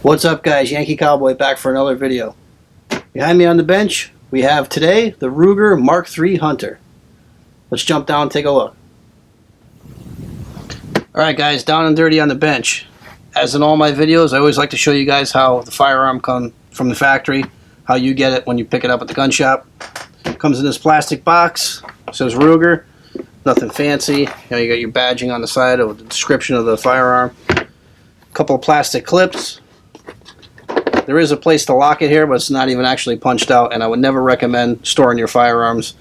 What's up, guys? Yankee Cowboy back for another video. Behind me on the bench we have today the Ruger Mark III Hunter. Let's jump down and take a look. Alright guys, down and dirty on the bench. As in all my videos, I always like to show you guys how the firearm comes from the factory, how you get it when you pick it up at the gun shop. It comes in this plastic box. It says Ruger. Nothing fancy. You got your badging on the side with the description of the firearm. A couple of plastic clips. There is a place to lock it here, but it's not even actually punched out, and I would never recommend storing your firearms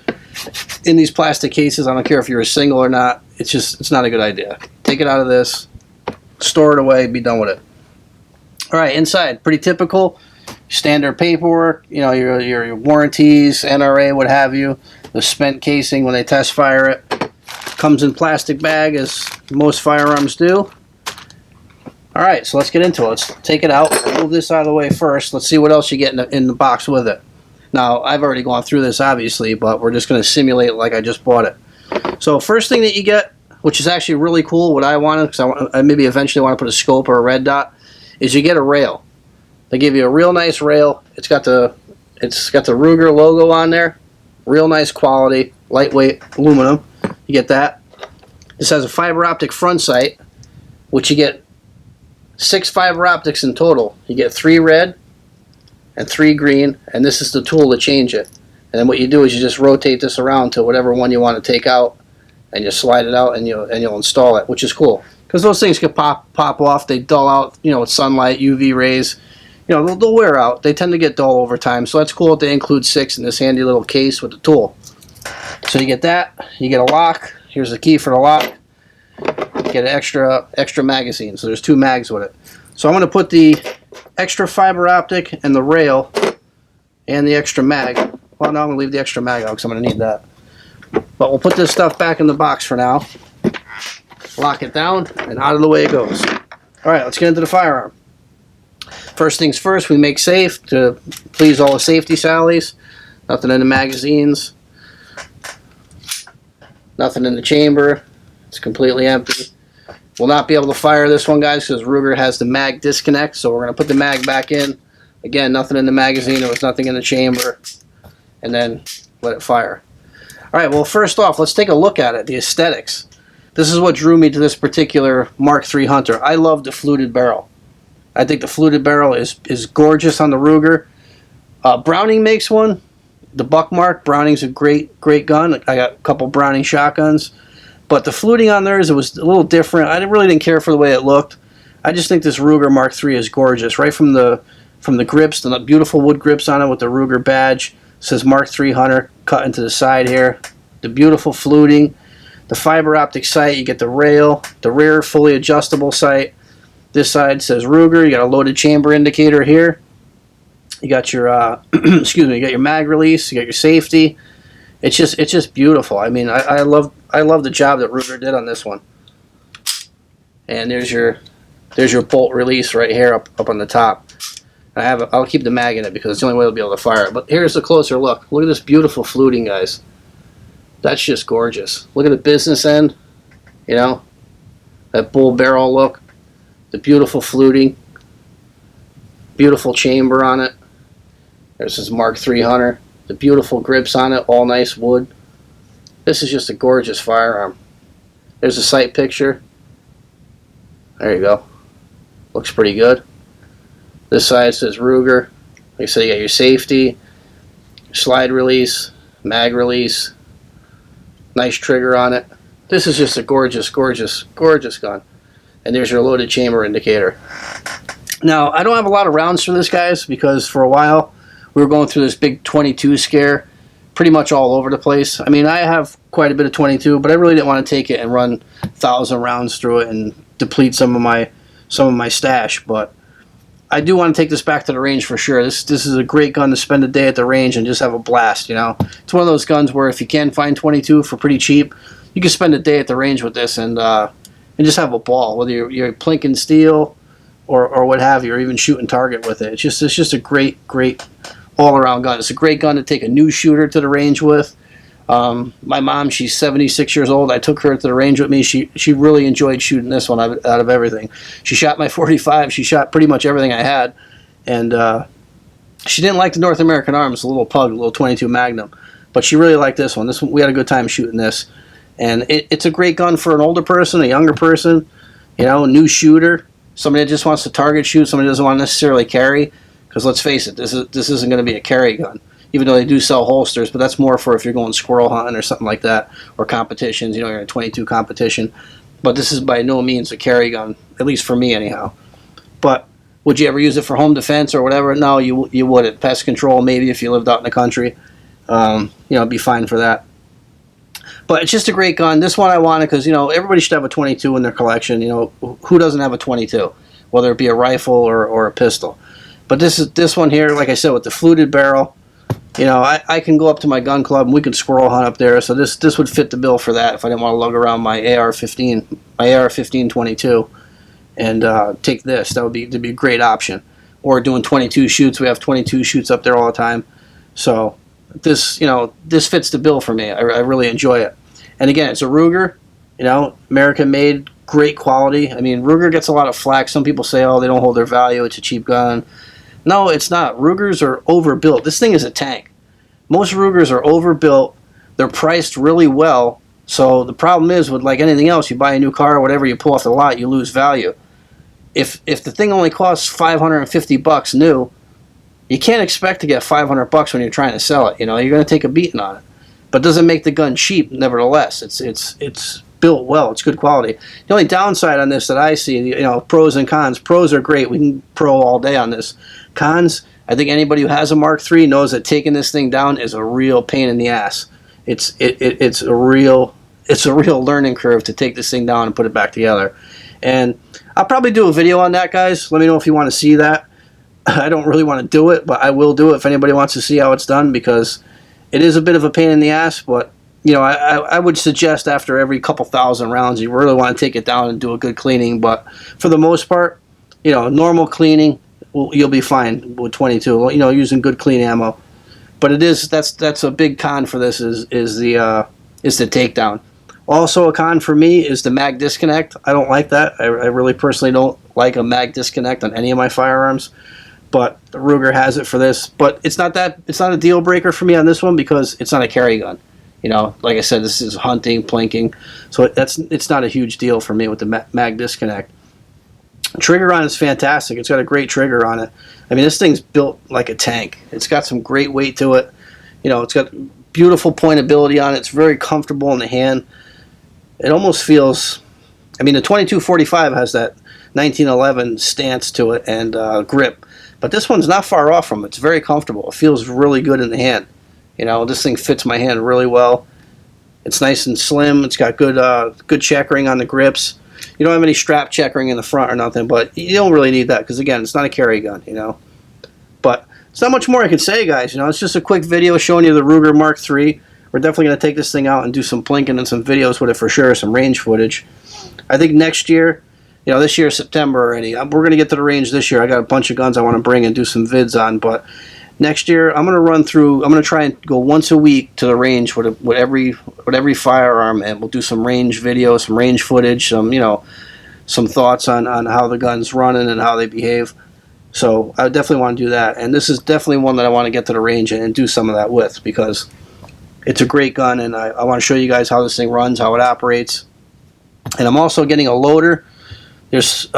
in these plastic cases. I don't care if you're a single or not. It's not a good idea. Take it out of this, store it away, be done with it. Alright, inside, pretty typical. Standard paperwork, you know, your warranties, NRA, what have you. The spent casing when they test fire it. Comes in plastic bag as most firearms do. Alright, so let's get into it. Let's take it out. Move this out of the way first. Let's see what else you get in the box with it. Now, I've already gone through this, obviously, but we're just going to simulate it like I just bought it. So, first thing that you get, which is actually really cool, what I wanted, because I maybe eventually want to put a scope or a red dot, is you get a rail. They give you a real nice rail. It's got the Ruger logo on there. Real nice quality, lightweight aluminum. You get that. This has a fiber optic front sight, which you get 6 fiber optics in total. You get 3 red and 3 green, and this is the tool to change it. And then what you do is you just rotate this around to whatever one you want to take out, and you slide it out, and you'll install it, which is cool because those things can pop off. They dull out, you know, with sunlight, UV rays. You know, they'll wear out. They tend to get dull over time, so that's cool that they include 6 in this handy little case with the tool. So you get that. You get a lock. Here's the key for the lock. Get an extra magazine, so there's 2 mags with it. So I'm going to put the extra fiber optic and the rail and the extra mag. Well, no, I'm going to leave the extra mag out because I'm going to need that. But we'll put this stuff back in the box for now. Lock it down, and out of the way it goes. Alright, let's get into the firearm. First things first, we make safe to please all the safety sallies. Nothing in the magazines. Nothing in the chamber. It's completely empty. We'll not be able to fire this one, guys, because Ruger has the mag disconnect, so we're going to put the mag back in. Again, nothing in the magazine. There was nothing in the chamber. And then let it fire. Alright, well, first off, let's take a look at it, the aesthetics. This is what drew me to this particular Mark III Hunter. I love the fluted barrel. I think the fluted barrel is gorgeous on the Ruger. Browning makes one. The Buckmark. Browning's a great gun. I got a couple Browning shotguns. But the fluting on theirs, it was a little different. I really didn't care for the way it looked. I just think this Ruger Mark III is gorgeous. Right from the grips, the beautiful wood grips on it with the Ruger badge. It says Mark III Hunter cut into the side here. The beautiful fluting. The fiber optic sight, you get the rail. The rear fully adjustable sight. This side says Ruger. You got a loaded chamber indicator here. You got your excuse me, you got your mag release, you got your safety. It's just beautiful. I mean, I love the job that Ruger did on this one. And there's your bolt release right here up on the top. I'll keep the mag in it because it's the only way I'll be able to fire it. But here's a closer look. Look at this beautiful fluting, guys. That's just gorgeous. Look at the business end. You know, that bull barrel look. The beautiful fluting. Beautiful chamber on it. There's this Mark III Hunter. The beautiful grips on it, all nice wood. This is just a gorgeous firearm. There's a sight picture. There you go. Looks pretty good. This side says Ruger. Like I said, you got your safety, slide release, mag release. Nice trigger on it. This is just a gorgeous gun. And there's your loaded chamber indicator. Now, I don't have a lot of rounds for this, guys, because for a while we were going through this big 22 scare pretty much all over the place. I mean, I have quite a bit of 22, but I really didn't want to take it and run 1,000 rounds through it and deplete some of my stash. But I do want to take this back to the range for sure. This is a great gun to spend a day at the range and just have a blast, you know. It's one of those guns where if you can find 22 for pretty cheap, you can spend a day at the range with this and just have a ball, whether you're plinking steel or what have you, or even shooting target with it. It's just a great all-around gun. It's a great gun to take a new shooter to the range with, My mom, she's 76 years old. I took her to the range with me. She really enjoyed shooting this one out of everything. She shot my 45. She shot pretty much everything I had. And she didn't like the North American Arms, the little pug, the little 22 Magnum. But she really liked this one. This one, we had a good time shooting this. And it's a great gun for an older person, a younger person, you know, new shooter, somebody that just wants to target shoot, somebody that doesn't want to necessarily carry. Because let's face it, this isn't going to be a carry gun. Even though they do sell holsters, but that's more for if you're going squirrel hunting or something like that, or competitions, you know, you're in a 22 competition. But this is by no means a carry gun, at least for me anyhow. But would you ever use it for home defense or whatever? No, you wouldn't. Pest control, maybe if you lived out in the country. You know, it'd be fine for that. But it's just a great gun. This one I wanted because, you know, everybody should have a 22 in their collection. You know, who doesn't have a 22? Whether it be a rifle or a pistol. But this one here, like I said, with the fluted barrel, you know, I can go up to my gun club and we could squirrel hunt up there. So this would fit the bill for that if I didn't want to lug around my AR-15 22 and take this. That'd be a great option. Or doing 22 shoots. We have 22 shoots up there all the time. So this, you know, this fits the bill for me. I really enjoy it. And again, it's a Ruger, you know, American made, great quality. I mean, Ruger gets a lot of flack. Some people say, oh, they don't hold their value. It's a cheap gun. No, it's not. Rugers are overbuilt. This thing is a tank. Most Rugers are overbuilt. They're priced really well. So the problem is with like anything else, you buy a new car or whatever, you pull off the lot, you lose value. If the thing only costs $550 new, you can't expect to get $500 when you're trying to sell it. You know, you're going to take a beating on it. But it doesn't make the gun cheap. Nevertheless, it's built well. It's good quality. The only downside on this that I see, you know, pros and cons. Pros are great. We can pro all day on this. Cons, I think anybody who has a Mark III knows that taking this thing down is a real pain in the ass. It's a real learning curve to take this thing down and put it back together. And I'll probably do a video on that, guys. Let me know if you want to see that. I don't really want to do it, but I will do it if anybody wants to see how it's done, because it is a bit of a pain in the ass. But you know, I would suggest after every couple thousand rounds, you really want to take it down and do a good cleaning. But for the most part, you know, normal cleaning, you'll be fine with 22. You know, using good clean ammo. But it is that's a big con for this is the takedown. Also, a con for me is the mag disconnect. I don't like that. I really personally don't like a mag disconnect on any of my firearms. But the Ruger has it for this. But it's not a deal breaker for me on this one because it's not a carry gun. You know, like I said, this is hunting, plinking, so it's not a huge deal for me with the mag disconnect. Trigger on it is fantastic. It's got a great trigger on it. I mean, this thing's built like a tank. It's got some great weight to it. You know, it's got beautiful pointability on it. It's very comfortable in the hand. It almost feels, I mean, the 2245 has that 1911 stance to it and grip, but this one's not far off from it. It's very comfortable. It feels really good in the hand. You know, this thing fits my hand really well. It's nice and slim. It's got good checkering on the grips. You don't have any strap checkering in the front or nothing, but you don't really need that because, again, it's not a carry gun, you know. But there's not much more I can say, guys. You know, it's just a quick video showing you the Ruger Mark III. We're definitely going to take this thing out and do some plinking and some videos with it for sure, some range footage. I think next year, you know, this year is September already. We're going to get to the range this year. I got a bunch of guns I want to bring and do some vids on, but next year, I'm going to try and go once a week to the range with every firearm, and we'll do some range videos, some range footage, some thoughts on how the gun's running and how they behave. So I definitely want to do that, and this is definitely one that I want to get to the range and do some of that with, because it's a great gun, and I want to show you guys how this thing runs, how it operates. And I'm also getting a loader. There's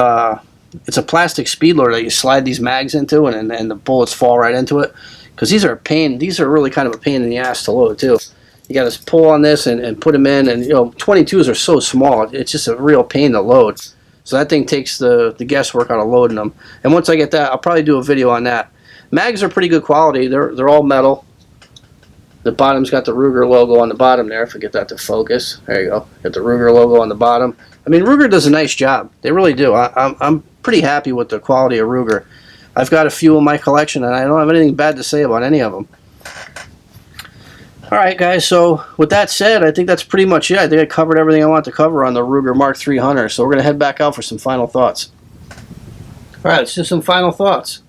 it's a plastic speed loader that you slide these mags into, and the bullets fall right into it. Because these are a pain. These are really kind of a pain in the ass to load too. You got to pull on this and put them in, and you know, 22s are so small. It's just a real pain to load. So that thing takes the guesswork out of loading them. And once I get that, I'll probably do a video on that. Mags are pretty good quality. They're all metal. The bottom's got the Ruger logo on the bottom there. If I get that to focus, there you go. Got the Ruger logo on the bottom. I mean, Ruger does a nice job. They really do. I'm pretty happy with the quality of Ruger. I've got a few in my collection, and I don't have anything bad to say about any of them. Alright, guys, so with that said, I think that's pretty much it. I think I covered everything I want to cover on the Ruger Mark III Hunter, so we're going to head back out for some final thoughts. Alright, let's do some final thoughts.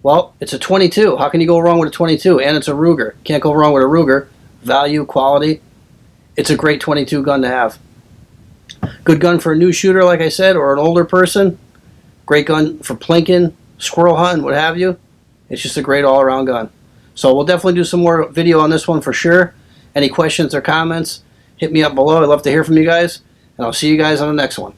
Well, it's a 22. How can you go wrong with a 22? And it's a Ruger. Can't go wrong with a Ruger. value, quality, it's a great 22 gun to have. Good gun for a new shooter, like I said, or an older person. Great gun for plinking, squirrel hunting, what have you. It's just a great all-around gun. So we'll definitely do some more video on this one for sure. Any questions or comments, hit me up below. I'd love to hear from you guys. And I'll see you guys on the next one.